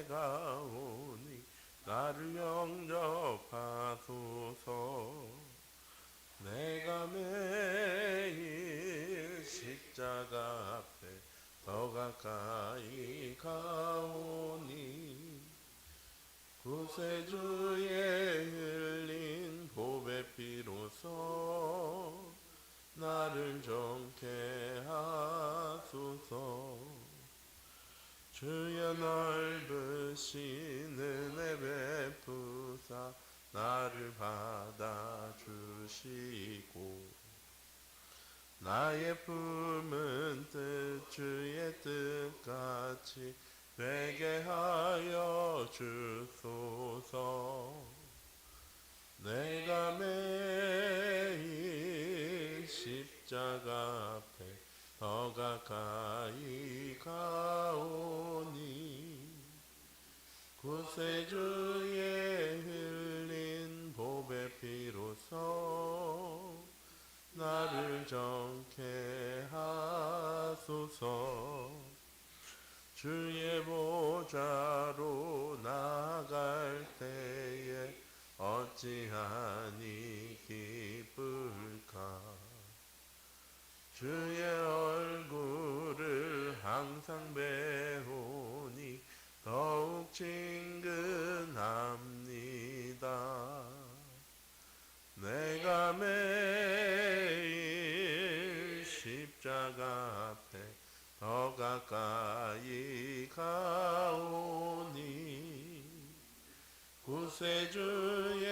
내가 오니 나를 영접하소서. 내가 매일 십자가 앞에 더 가까이 가오니 구세주의 흘린 보배 피로써 나를 정케 하소서. 주여 넓으신 은혜 베푸사 나를 받아주시고 나의 품은 뜻 주의 뜻같이 되게 하여 주소서. 내가 매일 십자가 앞에 더 가까이 가오니 구세주의 흘린 보배 피로써 나를 정케 하소서. 주의 보좌로 나갈 때에 어찌하니 기쁠까. 주의 얼굴을 항상 배우니 더욱 친근합니다. 내가 매일 십자가 앞에 더 가까이 가오니 구세주의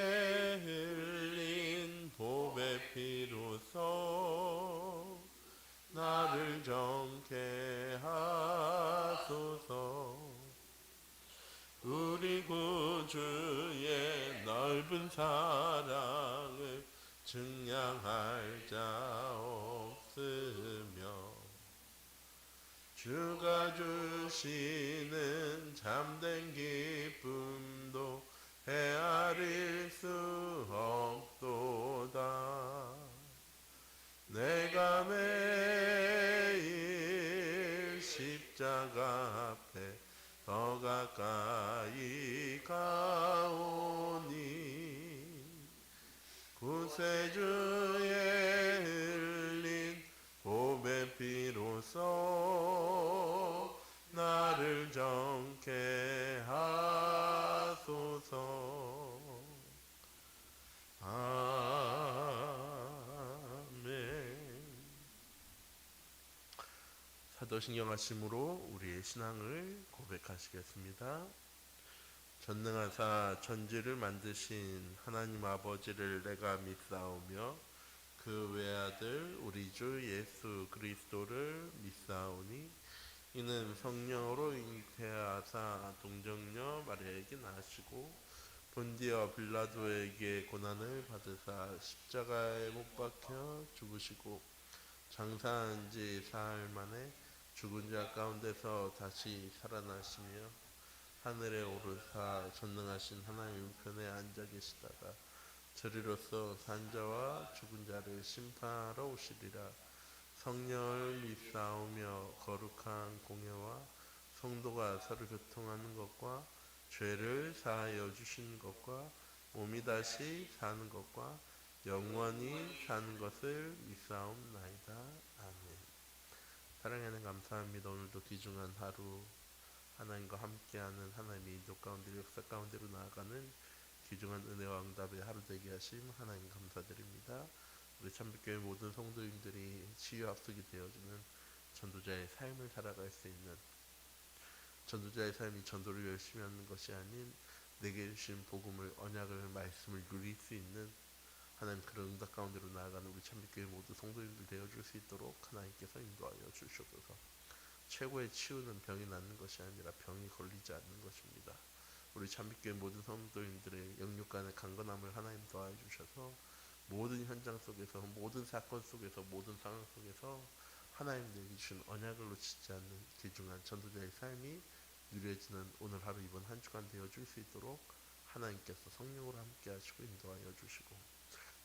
흘린 보배 피로써 나를 정케 하소서. 우리 구주의 넓은 사랑을 증량할 자 없으며 주가 주시는 참된 기쁨도 헤아릴 수 없도다. 내가 매일 십자가 앞에 더 가까이 가오니 구세주의 흘린 보배 피로써 나를 정케 하소서. 아멘. 사도신경하심으로 우리의 신앙을 고백하시겠습니다. 전능하사 천지를 만드신 하나님 아버지를 내가 믿사오며 그 외아들 우리 주 예수 그리스도를 믿사오니 이는 성령으로 잉태하사 동정녀 마리아에게 나시고 본디어 빌라도에게 고난을 받으사 십자가에 못 박혀 죽으시고 장사한 지 사흘 만에 죽은 자 가운데서 다시 살아나시며 하늘에 오르사 전능하신 하나님 우편에 앉아 계시다가 저리로서 산자와 죽은 자를 심판하러 오시리라. 성령을 믿사오며 거룩한 공예와 성도가 서로 교통하는 것과 죄를 사하여 주시는 것과 몸이 다시 사는 것과 영원히 사는 것을 믿사옵나이다. 아멘. 사랑하는 감사합니다. 오늘도 귀중한 하루 하나님과 함께하는 하나님의 인도 가운데 역사 가운데로 나아가는 귀중한 은혜와 응답의 하루 되게 하심 하나님 감사드립니다. 우리 참빛교회 모든 성도님들이 치유 합숙이 되어주는 전도자의 삶을 살아갈 수 있는, 전도자의 삶이 전도를 열심히 하는 것이 아닌 내게 주신 복음을, 언약을, 말씀을 누릴 수 있는 하나님 그런 응답 가운데로 나아가는 우리 참빛교회 모든 성도님들 되어줄 수 있도록 하나님께서 인도하여 주시옵소서. 최고의 치유는 병이 낫는 것이 아니라 병이 걸리지 않는 것입니다. 우리 참빛교회 모든 성도님들의 영육간의 강건함을 하나님 더하여 주셔서 모든 현장 속에서, 모든 사건 속에서, 모든 상황 속에서 하나님 내게 주신 언약을 놓치지 않는 귀중한 전도자의 삶이 누려지는 오늘 하루 이번 한 주간 되어줄 수 있도록 하나님께서 성령으로 함께 하시고 인도하여 주시고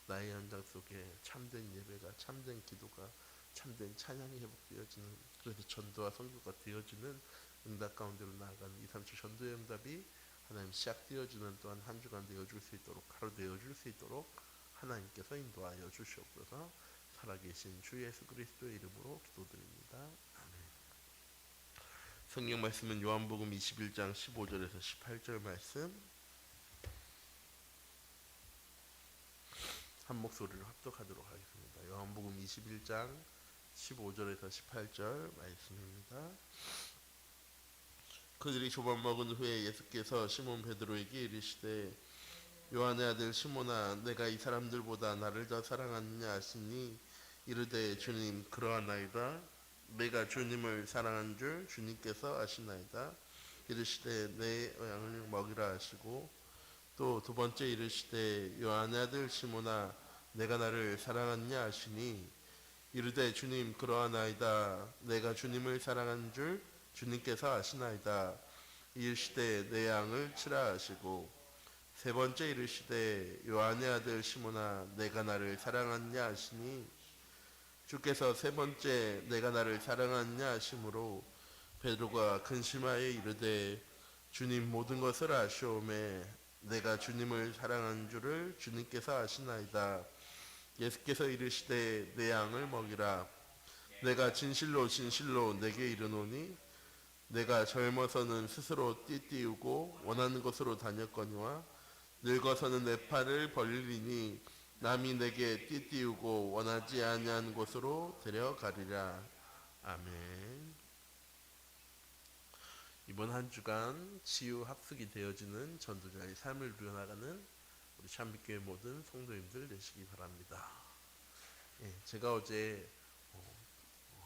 나의 현장 속에 참된 예배가, 참된 기도가, 참된 찬양이 회복되어지는, 그래서 전도와 선교가 되어지는 응답 가운데로 나아가는 2, 3주 전도의 응답이 하나님 시작되어지는 또한 한 주간 되어줄 수 있도록, 하루 되어줄 수 있도록 하나님께서 인도하여 주시옵소서. 살아계신 주 예수 그리스도의 이름으로 기도드립니다. 아멘. 성경 말씀은 요한복음 21장 15절에서 18절 말씀, 한 목소리로 합독하도록 하겠습니다. 요한복음 21장 15절에서 18절 말씀입니다. 그들이 조반 먹은 후에 예수께서 시몬 베드로에게 이르시되 요한의 아들 시몬아, 내가 이 사람들보다 나를 더 사랑하느냐 하시니 이르되 주님, 그러하나이다. 내가 주님을 사랑한 줄 주님께서 아시나이다. 이르시되 내 양을 먹이라 하시고, 또 두 번째 이르시되 요한의 아들 시몬아, 내가 나를 사랑하느냐 하시니 이르되 주님, 그러하나이다. 내가 주님을 사랑한 줄 주님께서 아시나이다. 이르시되 내 양을 치라 하시고, 세 번째 이르시되 요한의 아들 시몬아, 내가 나를 사랑하느냐 하시니 주께서 세 번째 내가 나를 사랑하느냐 하심으로 베드로가 근심하여 이르되 주님, 모든 것을 아시오매 내가 주님을 사랑한 줄을 주님께서 아시나이다. 예수께서 이르시되 내 양을 먹이라. 내가 진실로 진실로 내게 이르노니 내가 젊어서는 스스로 띠띠우고 원하는 곳으로 다녔거니와 늙어서는 내 팔을 벌리니 남이 내게 띠띠우고 원하지 아니한 곳으로 데려가리라. 아멘. 이번 한 주간 치유 합숙이 되어지는 전도자의 삶을 누려나가는 우리 참빛교회 모든 성도님들 되시기 바랍니다. 제가 어제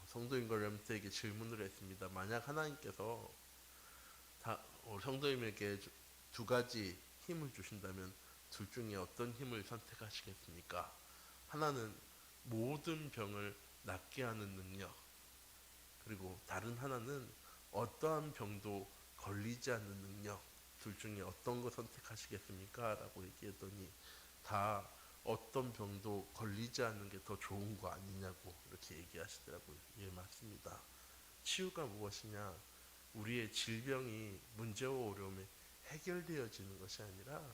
성도인 걸렘트에게 질문을 했습니다. 만약 하나님께서 성도님에게 두 가지 힘을 주신다면 둘 중에 어떤 힘을 선택하시겠습니까? 하나는 모든 병을 낫게 하는 능력, 그리고 다른 하나는 어떠한 병도 걸리지 않는 능력. 둘 중에 어떤 거 선택하시겠습니까? 라고 얘기했더니 다 어떤 병도 걸리지 않는 게 더 좋은 거 아니냐고 이렇게 얘기하시더라고요. 예, 맞습니다. 치유가 무엇이냐? 우리의 질병이 문제와 어려움에 해결되어지는 것이 아니라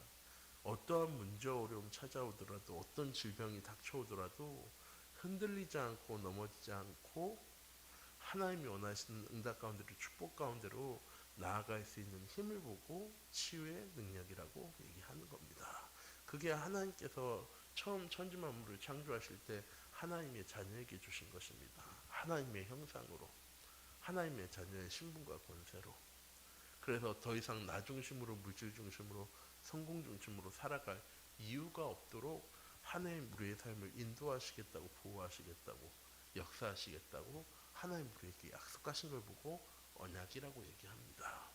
어떠한 문제와 어려움 찾아오더라도, 어떤 질병이 닥쳐오더라도 흔들리지 않고 넘어지지 않고 하나님이 원하시는 응답 가운데로, 축복 가운데로 나아갈 수 있는 힘을 보고 치유의 능력이라고 얘기하는 겁니다. 그게 하나님께서 처음 천지만물을 창조하실 때 하나님의 자녀에게 주신 것입니다. 하나님의 형상으로, 하나님의 자녀의 신분과 권세로. 그래서 더 이상 나 중심으로, 물질 중심으로, 성공 중심으로 살아갈 이유가 없도록 하나님 우리의 삶을 인도하시겠다고, 보호하시겠다고, 역사하시겠다고 하나님 우리에게 약속하신 걸 보고 언약이라고 얘기합니다.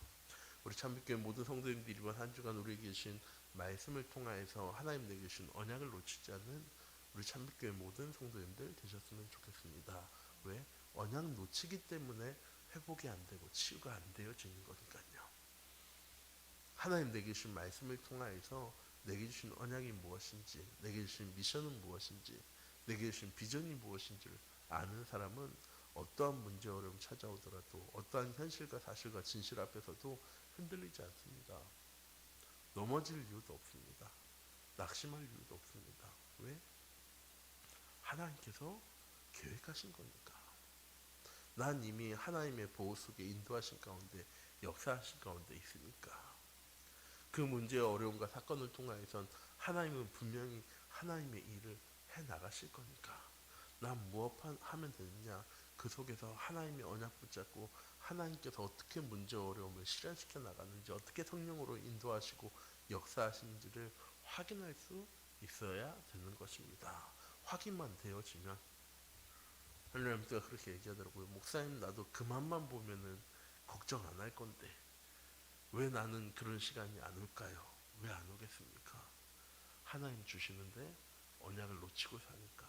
우리 참빛교회 모든 성도님들이 이번 한 주간 우리에게 주신 말씀을 통하여서 하나님 내게 주신 언약을 놓치지 않는 우리 참빛교회 모든 성도님들 되셨으면 좋겠습니다. 왜? 언약 놓치기 때문에 회복이 안 되고 치유가 안 되어지는 거니까요. 하나님 내게 주신 말씀을 통하여서 내게 주신 언약이 무엇인지, 내게 주신 미션은 무엇인지, 내게 주신 비전이 무엇인지를 아는 사람은 어떠한 문제 어려움 찾아오더라도, 어떠한 현실과 사실과 진실 앞에서도 흔들리지 않습니다. 넘어질 이유도 없습니다. 낙심할 이유도 없습니다. 왜? 하나님께서 계획하신 거니까. 난 이미 하나님의 보호 속에 인도하신 가운데, 역사하신 가운데 있으니까. 그 문제의 어려움과 사건을 통하여선 하나님은 분명히 하나님의 일을 해나가실 거니까. 난 무엇 하면 되느냐? 그 속에서 하나님의 언약 붙잡고 하나님께서 어떻게 문제 어려움을 실현시켜 나가는지, 어떻게 성령으로 인도하시고 역사하시는지를 확인할 수 있어야 되는 것입니다. 확인만 되어지면, 할렐루야가 그렇게 얘기하더라고요. 목사님, 나도 그만만 보면은 걱정 안 할 건데 왜 나는 그런 시간이 안 올까요? 왜 안 오겠습니까? 하나님 주시는데 언약을 놓치고 사니까.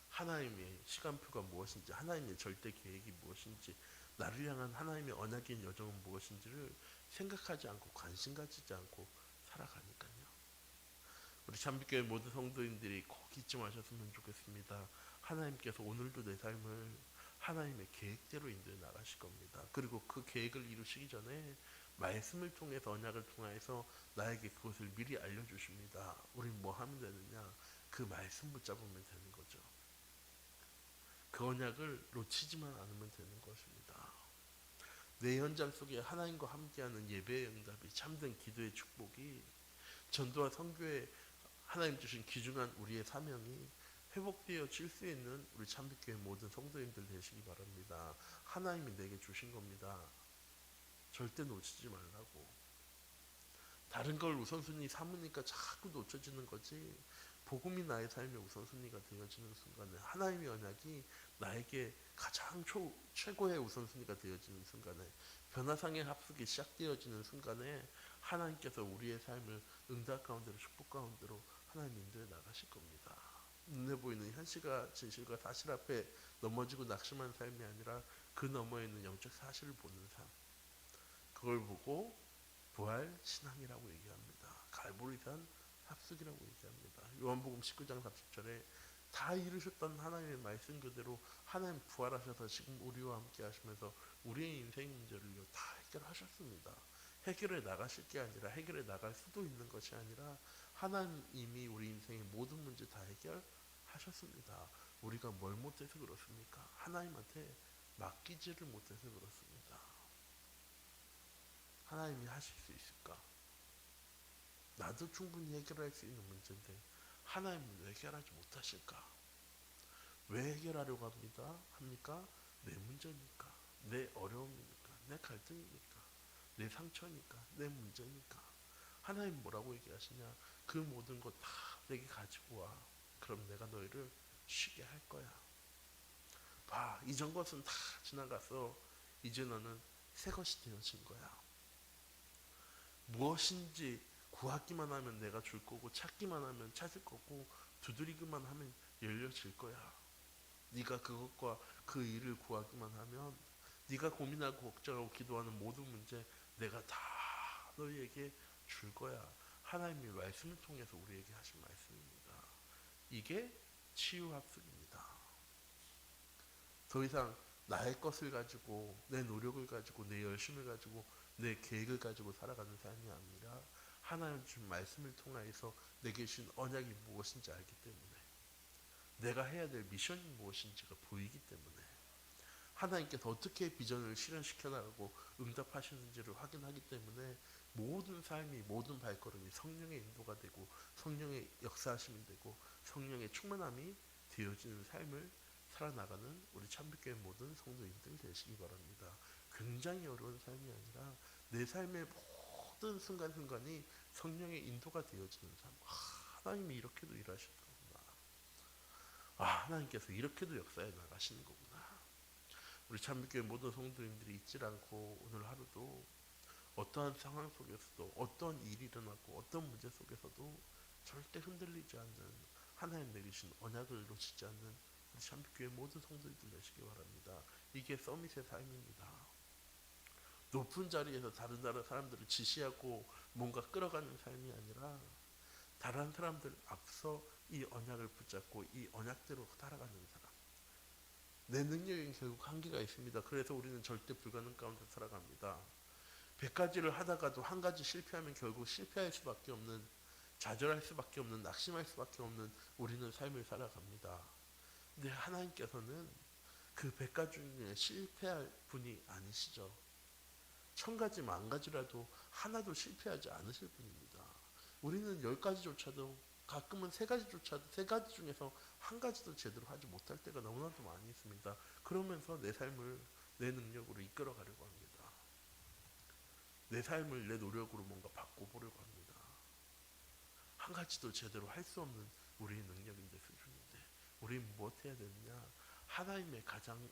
하나님의 시간표가 무엇인지, 하나님의 절대 계획이 무엇인지, 나를 향한 하나님의 언약인 여정은 무엇인지를 생각하지 않고 관심 가지지 않고 살아가니까요. 우리 참빛교회 모든 성도님들이 꼭 잊지 마셨으면 좋겠습니다. 하나님께서 오늘도 내 삶을 하나님의 계획대로 인도해 나가실 겁니다. 그리고 그 계획을 이루시기 전에 말씀을 통해서 언약을 통해서 나에게 그것을 미리 알려주십니다. 우린 뭐 하면 되느냐? 그 말씀 붙잡으면 되는 거죠. 그 언약을 놓치지만 않으면 되는 것입니다. 내 현장 속에 하나님과 함께하는 예배의 응답이 참된 기도의 축복이 전도와 선교에 하나님 주신 귀중한 우리의 사명이 회복되어질 수 있는 우리 참빛교회 모든 성도님들 되시기 바랍니다. 하나님이 내게 주신 겁니다. 절대 놓치지 말라고. 다른 걸 우선순위 삼으니까 자꾸 놓쳐지는 거지. 복음이 나의 삶의 우선순위가 되어지는 순간에 하나님의 언약이 나에게 가장 최고의 우선순위가 되어지는 순간에 변화상의 합숙이 시작되어지는 순간에 하나님께서 우리의 삶을 응답 가운데로 축복 가운데로 하나님 인도해 나가실 겁니다. 눈에 보이는 현실과 진실과 사실 앞에 넘어지고 낙심한 삶이 아니라 그 너머에 있는 영적 사실을 보는 삶. 그걸 보고 부활 신앙이라고 얘기합니다. 갈보리산 합숙이라고 얘기합니다. 요한복음 19장 30절에 다 이루셨던 하나님의 말씀 그대로 하나님 부활하셔서 지금 우리와 함께 하시면서 우리의 인생 문제를 다 해결하셨습니다. 해결해 나가실 게 아니라 해결해 나갈 수도 있는 것이 아니라 하나님 이미 우리 인생의 모든 문제 다 해결하셨습니다. 우리가 뭘 못해서 그렇습니까? 하나님한테 맡기지를 못해서 그렇습니다. 하나님이 하실 수 있을까? 나도 충분히 해결할 수 있는 문제인데 하나님은 왜 해결하지 못하실까? 왜 해결하려고 합니까? 내 문제니까, 내 어려움이니까, 내 갈등이니까, 내 상처니까, 내 문제니까. 하나님 뭐라고 얘기하시냐? 그 모든 것 다 내게 가지고 와. 그럼 내가 너희를 쉬게 할 거야. 봐, 이전 것은 다 지나가서 이제 너는 새 것이 되어진 거야. 무엇인지 구하기만 하면 내가 줄 거고 찾기만 하면 찾을 거고 두드리기만 하면 열려질 거야. 네가 그것과 그 일을 구하기만 하면 네가 고민하고 걱정하고 기도하는 모든 문제 내가 다 너희에게 줄 거야. 하나님의 말씀을 통해서 우리에게 하신 말씀입니다. 이게 치유합숙입니다. 더 이상 나의 것을 가지고 내 노력을 가지고 내 열심을 가지고 내 계획을 가지고 살아가는 삶이 아니라 하나님 주신 말씀을 통해서 내게 주신 언약이 무엇인지 알기 때문에 내가 해야 될 미션이 무엇인지가 보이기 때문에 하나님께서 어떻게 비전을 실현시켜 나가고 응답하시는지를 확인하기 때문에 모든 삶이 모든 발걸음이 성령의 인도가 되고 성령의 역사하심이 되고 성령의 충만함이 되어지는 삶을 살아나가는 우리 참빛교회 모든 성도인들 되시기 바랍니다. 굉장히 어려운 삶이 아니라 내 삶의 모든 순간순간이 성령의 인도가 되어지는 삶. 하나님이 이렇게도 일하시는구나. 하나님께서 이렇게도 역사에 나가시는 거구나. 우리 참빛교회 모든 성도님들이 잊지 않고 오늘 하루도 어떠한 상황 속에서도 어떤 일이 일어나고 어떤 문제 속에서도 절대 흔들리지 않는 하나님 내리신 언약을 놓치지 않는 우리 참빛교회 모든 성도님들 되시기 바랍니다. 이게 서밋의 삶입니다. 높은 자리에서 다른 나라 사람들을 지시하고 뭔가 끌어가는 삶이 아니라 다른 사람들 앞서 이 언약을 붙잡고 이 언약대로 살아가는 사람. 내 능력엔 결국 한계가 있습니다. 그래서 우리는 절대 불가능 가운데 살아갑니다. 100가지를 하다가도 한 가지 실패하면 결국 실패할 수밖에 없는, 좌절할 수밖에 없는, 낙심할 수밖에 없는 우리는 삶을 살아갑니다. 근데 하나님께서는 그 100가지 중에 실패할 분이 아니시죠. 1000가지, 10,000가지라도 하나도 실패하지 않으실 분입니다. 우리는 10가지조차도 가끔은 3가지조차도 3가지 중에서 한 가지도 제대로 하지 못할 때가 너무나도 많이 있습니다. 그러면서 내 삶을 내 능력으로 이끌어 가려고 합니다. 내 삶을 내 노력으로 뭔가 바꿔보려고 합니다. 한 가지도 제대로 할 수 없는 우리의 능력인데 수준인데 우리는 무엇 해야 되느냐? 하나님의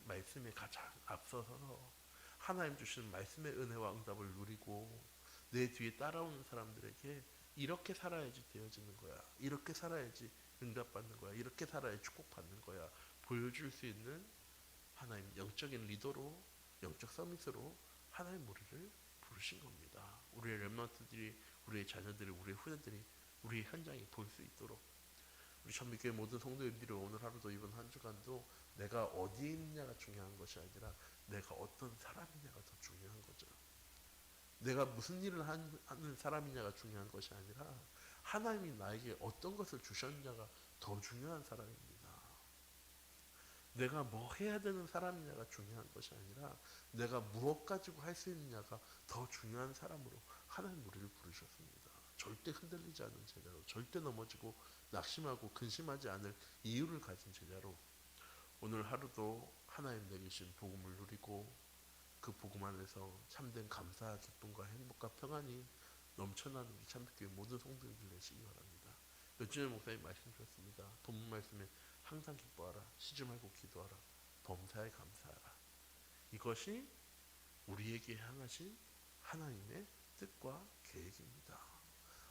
말씀에 가장 앞서서 하나님 주시는 말씀의 은혜와 응답을 누리고 내 뒤에 따라오는 사람들에게 이렇게 살아야지 되어지는 거야. 이렇게 살아야지 응답받는 거야. 이렇게 살아야 축복받는 거야. 보여줄 수 있는 하나님 영적인 리더로 영적 서밋으로 하나님 우리를 부르신 겁니다. 우리의 렘넌트들이 우리의 자녀들이 우리의 후대들이 우리의 현장에 볼 수 있도록 우리 참빛교회 모든 성도님들이 오늘 하루도 이번 한 주간도 내가 어디에 있느냐가 중요한 것이 아니라 내가 어떤 사람이냐가 더 중요한 거죠. 내가 무슨 일을 하는 사람이냐가 중요한 것이 아니라 하나님이 나에게 어떤 것을 주셨느냐가 더 중요한 사람입니다. 내가 뭐 해야 되는 사람이냐가 중요한 것이 아니라 내가 무엇 가지고 할 수 있느냐가 더 중요한 사람으로 하나님 우리를 부르셨습니다. 절대 흔들리지 않은 제자로, 절대 넘어지고 낙심하고 근심하지 않을 이유를 가진 제자로 오늘 하루도 하나님 내주신 복음을 누리고 그 복음 안에서 참된 감사, 기쁨과 행복과 평안이 넘쳐나는 우리 참교회 모든 성도님들 되시기 바랍니다. 요즘에 목사님 말씀 주셨습니다. 본문 말씀에 항상 기뻐하라, 쉬지 말고 기도하라, 범사에 감사하라. 이것이 우리에게 향하신 하나님의 뜻과 계획입니다.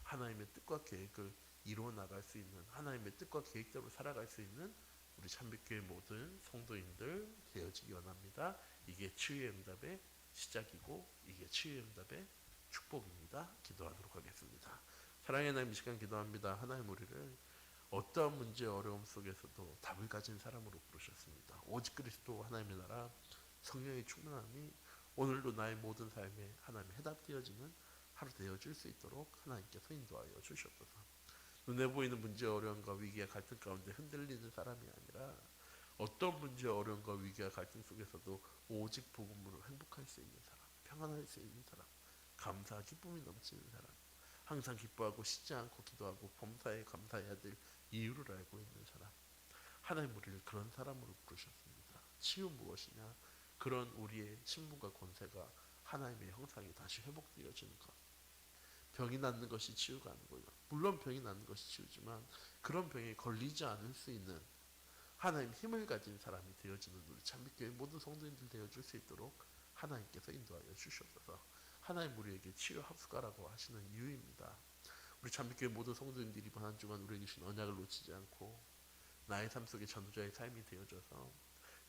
하나님의 뜻과 계획을 이루어 나갈 수 있는, 하나님의 뜻과 계획대로 살아갈 수 있는 우리 참빛교회 모든 성도인들 되어지기 원합니다. 이게 치유의 응답의 시작이고 이게 치유의 응답의 축복입니다. 기도하도록 하겠습니다. 사랑의 하나님, 이 시간 기도합니다. 하나님 우리를 어떠한 문제 어려움 속에서도 답을 가진 사람으로 부르셨습니다. 오직 그리스도 하나님의 나라 성령의 충만함이 오늘도 나의 모든 삶에 하나님의 해답되어지는 하루 되어질 수 있도록 하나님께서 인도하여 주시옵소서. 눈에 보이는 문제 어려움과 위기와 갈등 가운데 흔들리는 사람이 아니라 어떤 문제 어려움과 위기와 갈등 속에서도 오직 복음으로 행복할 수 있는 사람, 평안할 수 있는 사람, 감사 기쁨이 넘치는 사람, 항상 기뻐하고 쉬지 않고 기도하고 범사에 감사해야 될 이유를 알고 있는 사람, 하나님 우리를 그런 사람으로 부르셨습니다. 치유 무엇이냐? 그런 우리의 신분과 권세가 하나님의 형상이 다시 회복되어지는 것. 병이 낫는 것이 치유가 아니고요. 물론 병이 낫는 것이 치유지만 그런 병에 걸리지 않을 수 있는 하나님 힘을 가진 사람이 되어지는 우리 참빛교회 모든 성도님들 되어줄 수 있도록 하나님께서 인도하여 주시옵소서. 하나님 우리에게 치유 합수가라고 하시는 이유입니다. 우리 참빛교회 모든 성도님들이 이번 한 주간 우리에게 주신 언약을 놓치지 않고 나의 삶 속에 전도자의 삶이 되어져서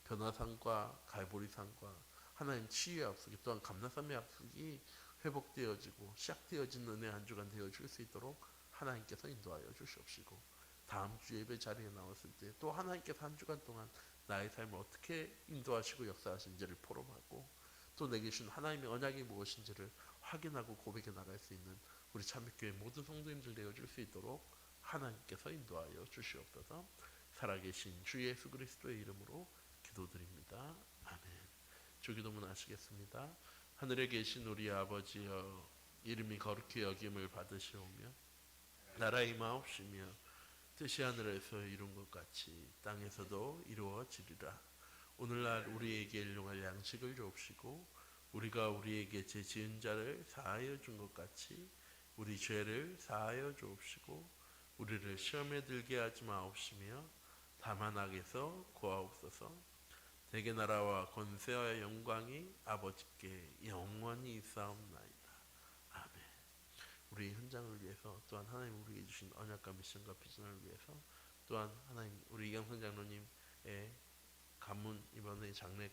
변화산과 갈보리산과 하나님 치유의 약속이 또한 감나산의 약속이 회복되어지고 시작되어지는 은혜 한 주간 되어줄 수 있도록 하나님께서 인도하여 주시옵시고 다음 주 예배 자리에 나왔을 때 또 하나님께서 한 주간 동안 나의 삶을 어떻게 인도하시고 역사하신지를 포럼하고 또 내게 주신 하나님의 언약이 무엇인지를 확인하고 고백해 나갈 수 있는 우리 참빛교회 모든 성도님들 되어줄 수 있도록 하나님께서 인도하여 주시옵소서. 살아계신 주 예수 그리스도의 이름으로 기도드립니다. 아멘. 주기도문 하시겠습니다. 하늘에 계신 우리 아버지여, 이름이 거룩히 여김을 받으시오며 나라의 임하옵시며 뜻이 하늘에서 이룬 것 같이 땅에서도 이루어지리라. 오늘날 우리에게 일용할 양식을 주옵시고 우리가 우리에게 죄 지은 자를 사하여 준 것 같이 우리 죄를 사하여 주옵시고 우리를 시험에 들게 하지 마옵시며 다만 악에서 구하옵소서. 대개 나라와 권세와 영광이 아버지께 영원히 있사옵나이다. 아멘. 우리 현장을 위해서 또한 하나님 우리에게 주신 언약과 미션과 비전을 위해서 또한 하나님 우리 이경선 장로님의 가문 이번에 장례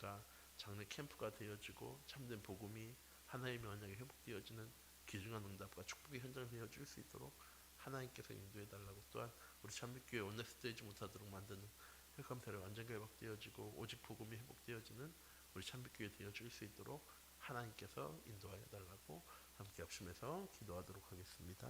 캠프가 되어지고 참된 복음이 하나님의 언약이 회복되어지는 귀중한 응답과 축복의 현장 되어질 수 있도록 하나님께서 인도해달라고 또한 우리 참빛교회 온라인스테이지 못하도록 만드는 헬컴 세례 완전 결박되어지고 오직 복음이 회복되어지는 우리 참빛교회 되어질 수 있도록 하나님께서 인도하여 달라고 함께 합심해서 기도하도록 하겠습니다.